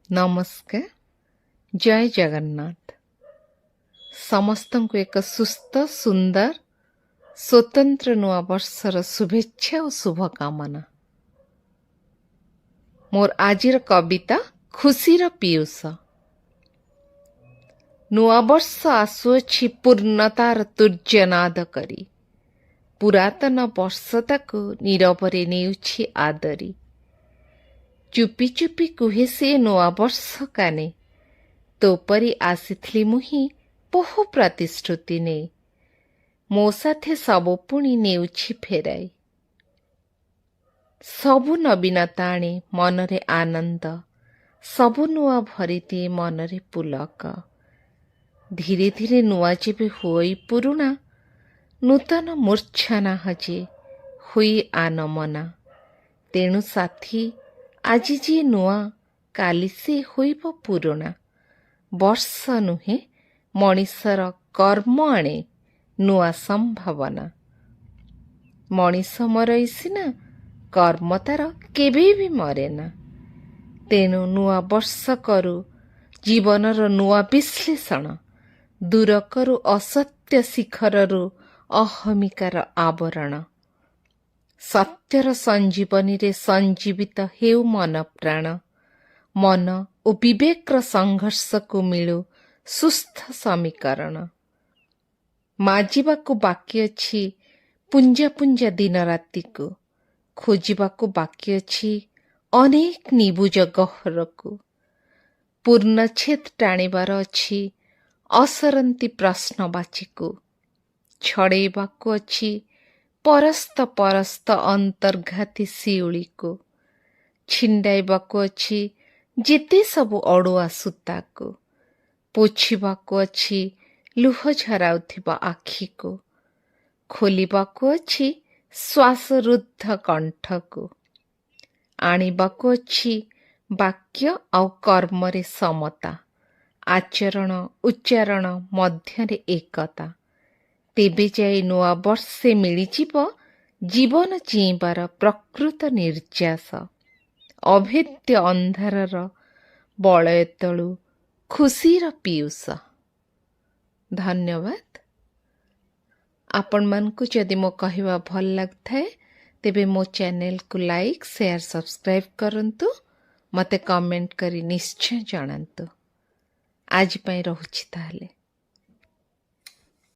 ନମସ୍କାର, ଜୟ ଜଗନ୍ନାଥ। ସମସ୍ତଙ୍କୁ ଏକ ସୁସ୍ଥ, ସୁନ୍ଦର, ସ୍ୱତନ୍ତ୍ର ନୂଆ ବର୍ଷର ଶୁଭେଚ୍ଛା ଓ ଶୁଭକାମନା। ମୋର ଆଜିର କବିତା ଖୁସିର ପିୟୁଷ। ନୂଆବର୍ଷ ଆସୁଅଛି ପୂର୍ଣ୍ଣତାର ତୂର୍ଯ୍ୟନାଦ କରି, ପୁରାତନ ବର୍ଷ ତାକୁ ନୀରବରେ ନେଉଛି ଆଦରି। ଚୁପି ଚୁପି କୁହେ ସେ ନୂଆବର୍ଷ କାନେ, ତୋ ପରି ଆସିଥିଲି ମୁହିଁ ବହୁ ପ୍ରତିଶ୍ରୁତି ନେଇ, ମୋ ସାଥେ ସବୁ ପୁଣି ନେଉଛି ଫେରାଇ। ସବୁ ନବୀନତା ଆଣେ ମନରେ ଆନନ୍ଦ, ସବୁ ନୂଆ ଭରିଦିଏ ମନରେ ପୁଲକ। ଧୀରେ ଧୀରେ ନୂଆ ଯେବେ ହୋଇ ପୁରୁଣା, ନୂତନ ମୂର୍ଚ୍ଛନା ହଜେ ହୋଇ ଆନମନା। ତେଣୁ ସାଥୀ ଆଜି ଯିଏ ନୂଆ, କାଲି ସେ ହୋଇବ ପୁରୁଣା। ବର୍ଷ ନୁହେଁ ମଣିଷର କର୍ମ ଆଣେ ନୂଆ ସମ୍ଭାବନା। ମଣିଷ ମରଇ ସିନା, କର୍ମ ତାର କେବେ ବି ମରେନା। ତେଣୁ ନୂଆ ବର୍ଷ କରୁ ଜୀବନର ନୂଆ ବିଶ୍ଳେଷଣ, ଦୂର କରୁ ଅସତ୍ୟ ଶିଖରରୁ ଅହମିକାର ଆବରଣ। ସତ୍ୟର ସଞ୍ଜୀବନୀରେ ସଞ୍ଜୀବିତ ହେଉ ମନ ପ୍ରାଣ, ମନ ଓ ବିବେକର ସଂଘର୍ଷକୁ ମିଳୁ ସୁସ୍ଥ ସମୀକରଣ। ମାଜିବାକୁ ବାକି ଅଛି ପୁଞ୍ଜା ପୁଞ୍ଜା ଦିନ ରାତିକୁ, ଖୋଜିବାକୁ ବାକି ଅଛି ଅନେକ ନିବୁଜ ଗହ୍ୱରକୁ। ପୂର୍ଣ୍ଣଚ୍ଛେଦ ଟାଣିବାର ଅଛି ଅସରନ୍ତି ପ୍ରଶ୍ନବାଚୀକୁ, ଛଡ଼େଇବାକୁ ଅଛି ପରସ୍ତ ପରସ୍ତ ଅନ୍ତର୍ଘାତୀ ଶିଉଳିକୁ, ଛିଣ୍ଡାଇବାକୁ ଅଛି ଯେତେ ସବୁ ଅଡ଼ୁଆ ସୂତାକୁ, ପୋଛିବାକୁ ଅଛି ଲୁହ ଝରାଉଥିବା ଆଖିକୁ, ଖୋଲିବାକୁ ଅଛି ଶ୍ୱାସରୁଦ୍ଧ କଣ୍ଠକୁ, ଆଣିବାକୁ ଅଛି ବାକ୍ୟ ଆଉ କର୍ମରେ ସମତା, ଆଚରଣ ଉଚ୍ଚାରଣ ମଧ୍ୟରେ ଏକତା। ତେବେ ଯାଇ ନୂଆ ବର୍ଷେ ମିଳିଯିବ ଜୀବନ ଜୀଇଁବାର ପ୍ରକୃତ ନିର୍ଯାସ। ଅଭେଦ୍ୟ ଅନ୍ଧାରର ବଳୟ ତଳୁ ଖୁସିର ପିୟୁଷ। ଧନ୍ୟବାଦ। ଆପଣମାନଙ୍କୁ ଯଦି ମୋ କହିବା ଭଲ ଲାଗୁଥାଏ ତେବେ ମୋ ଚ୍ୟାନେଲକୁ ଲାଇକ୍, ସେୟାର, ସବସ୍କ୍ରାଇବ୍ କରନ୍ତୁ। ମୋତେ କମେଣ୍ଟ କରି ନିଶ୍ଚୟ ଜଣାନ୍ତୁ। ଆଜି ପାଇଁ ରହୁଛି ତାହେଲେ।